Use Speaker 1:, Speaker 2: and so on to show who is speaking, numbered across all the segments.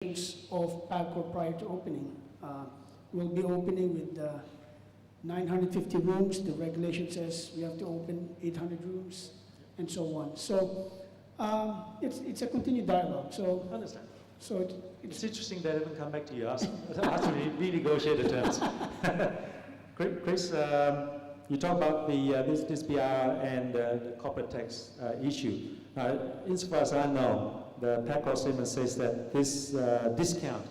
Speaker 1: of PAGCOR prior to opening. We'll be opening with 950 rooms. The regulation says we have to open 800 rooms, and so on. So it's a continued dialogue. So
Speaker 2: I understand.
Speaker 1: So
Speaker 2: it's interesting they haven't come back to you ask to renegotiate the terms. Chris, you talk about this BR and the corporate tax issue. Insofar as I know, the PAGCOR statement says that this discount,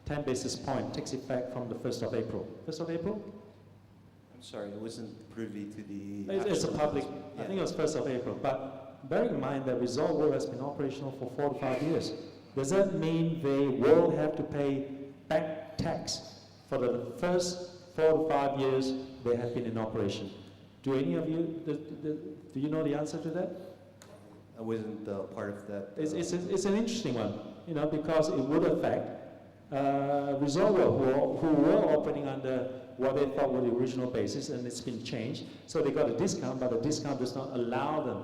Speaker 2: 10 basis point, takes effect from the 1st of April. 1st of April?
Speaker 3: I'm sorry, I wasn't privy to the...
Speaker 2: It's a public,
Speaker 3: yeah.
Speaker 2: I think it was 1st of April. But bear in mind that Resort World has been operational for 4 to 5 years. Does that mean they will have to pay back tax for the first 4 to 5 years they have been in operation? Do any of you, do you know the answer to that?
Speaker 3: I wasn't part of that.
Speaker 2: It's an interesting one, you know, because it would affect Resort World, who were operating under what they thought were the original basis, and it's been changed. So they got a discount, but the discount does not allow them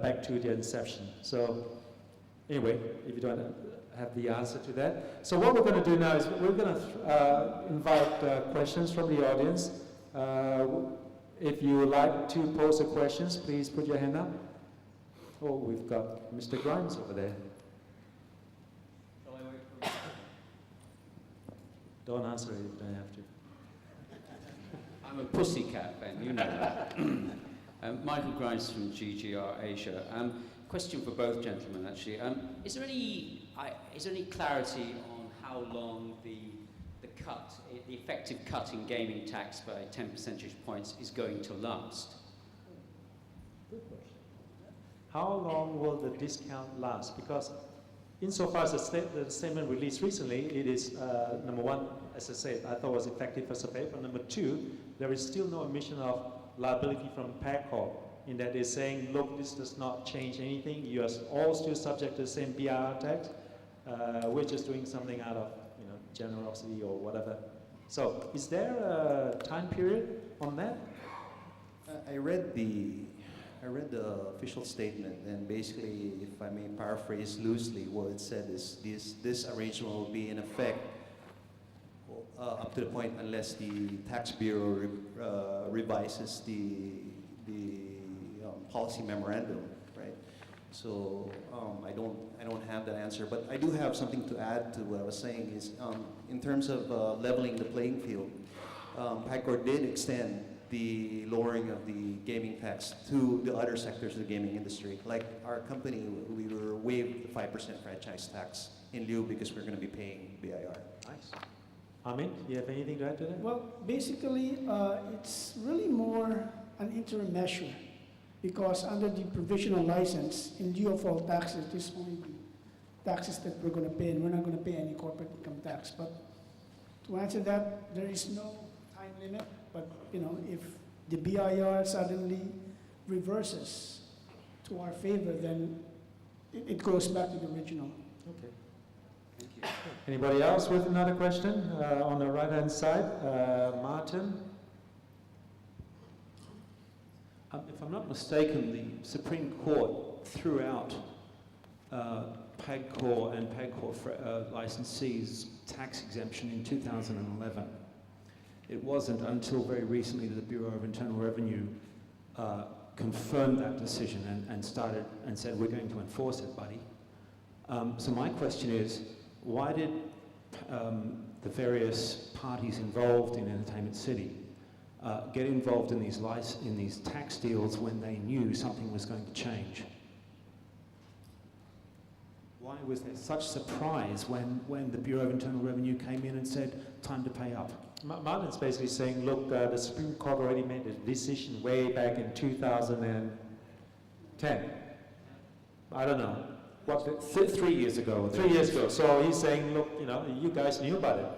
Speaker 2: back to their inception. So anyway, if you don't have the answer to that. So what we're going to do now is we're going to invite questions from the audience. If you would like to pose the questions, please put your hand up. Oh, we've got Mr. Grimes over there. Don't answer it if you don't have to.
Speaker 4: I'm a pussycat, Ben, you know that. Michael Grimes from GGR Asia. Question for both gentlemen, actually. Is there any clarity on how long the effective cut in gaming tax by 10 percentage points is going to last?
Speaker 2: Good question. How long will the discount last? Because insofar as the statement released recently, it is, number one, as I said, I thought it was effective 1st of April. Number two, there is still no admission of liability from PAGCOR in that they're saying, look, this does not change anything. You are all still subject to the same BIR tax. We're just doing something out of generosity or whatever. So is there a time period on that?
Speaker 3: I read the official statement, and basically, if I may paraphrase loosely, what it said is this arrangement will be in effect up to the point unless the tax bureau revises the policy memorandum, right? So I don't have that answer, but I do have something to add to what I was saying. Is in terms of leveling the playing field, PAGCOR did extend the lowering of the gaming tax to the other sectors of the gaming industry. Like our company, we were waived the 5% franchise tax in lieu because we're going to be paying BIR.
Speaker 2: Nice. Amin, do you have anything to add to that?
Speaker 1: Well, basically, it's really more an interim measure because under the provisional license, in lieu of all taxes, this only the taxes that we're going to pay, and we're not going to pay any corporate income tax. But to answer that, there is no time limit. But if the BIR suddenly reverses to our favor, then it goes back to the original.
Speaker 2: Okay. Thank you. Anybody else with another question on the right-hand side? Martin?
Speaker 5: If I'm not mistaken, the Supreme Court threw out PAGCOR and PAGCOR licensees tax exemption in 2011. It wasn't until very recently that the Bureau of Internal Revenue confirmed that decision and said, we're going to enforce it, buddy. So my question is, why did the various parties involved in Entertainment City get involved in these tax deals when they knew something was going to change? Why was there such surprise when the Bureau of Internal Revenue came in and said, time to pay up?
Speaker 2: Martin's basically saying, look, the Supreme Court already made a decision way back in 2010. I don't know.
Speaker 5: 3 years ago.
Speaker 2: 3 years ago. So he's saying, look, you guys knew about it,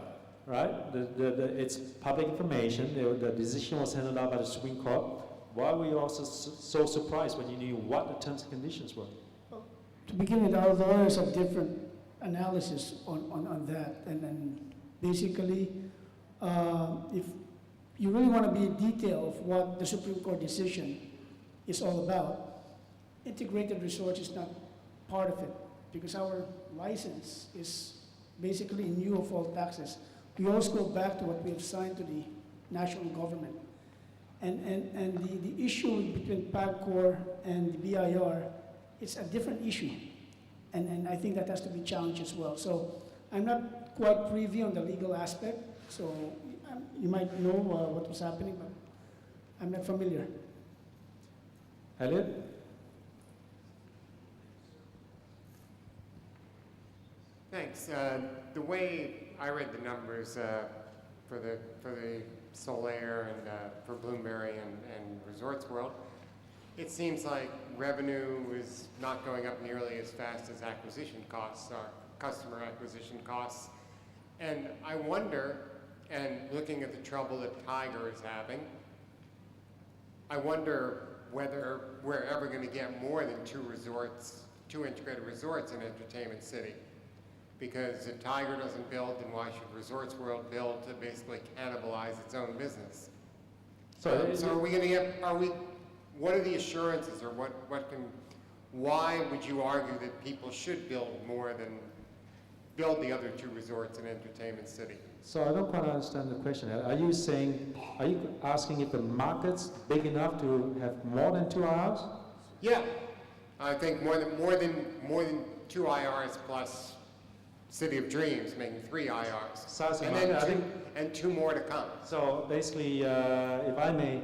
Speaker 2: right? It's public information. The decision was handed out by the Supreme Court. Why were you also so surprised when you knew what the terms and conditions were?
Speaker 1: Well, to begin with, our lawyers have different analysis on that. And then basically, if you really want to be in detail of what the Supreme Court decision is all about, integrated resorts is not part of it because our license is basically in lieu of all taxes. We always go back to what we have signed to the national government. And the issue between PAGCOR and the BIR, it's a different issue. And I think that has to be challenged as well. So I'm not quite privy on the legal aspect, so you might know what was happening, but I'm not familiar.
Speaker 2: Elliot?
Speaker 6: Thanks. The way I read the numbers for the Solaire and for Bloomberry and Resorts World, it seems like revenue is not going up nearly as fast as acquisition costs are, customer acquisition costs. And I wonder, and looking at the trouble that Tiger is having, I wonder whether we're ever going to get more than two integrated resorts in Entertainment City. Because if Tiger doesn't build, then why should Resorts World build to basically cannibalize its own business? So are we going to get, what are the assurances, or why would you argue that people should build more than build the other two resorts in Entertainment City?
Speaker 2: So I don't quite understand the question. Are you asking if the market's big enough to have more than 2 IRs?
Speaker 6: Yeah, I think more than 2 IRs plus City of Dreams, making 3 IRs.
Speaker 2: Size of
Speaker 6: And
Speaker 2: market, I
Speaker 6: then
Speaker 2: think.
Speaker 6: and 2 more to come.
Speaker 2: So basically, if I may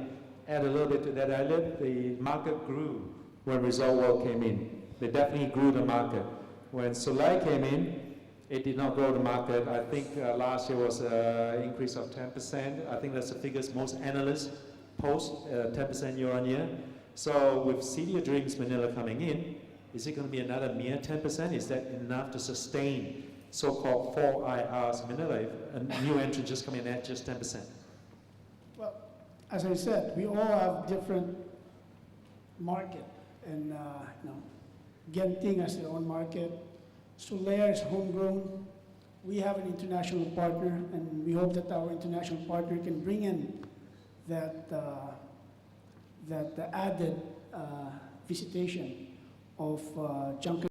Speaker 2: add a little bit to that, Elliot, the market grew when Resort World came in. They definitely grew the market. When Soleil came in, it did not grow the market. I think last year was an increase of 10%. I think that's the figures most analysts post, 10% year on year. So with City of Dreams Manila coming in, is it going to be another mere 10%? Is that enough to sustain so-called 4 IRs Manila if a new entrant just come in at just 10%?
Speaker 1: Well, as I said, we all have different market, and Genting has their own market. Solaire is homegrown. We have an international partner, and we hope that our international partner can bring in that added visitation of junket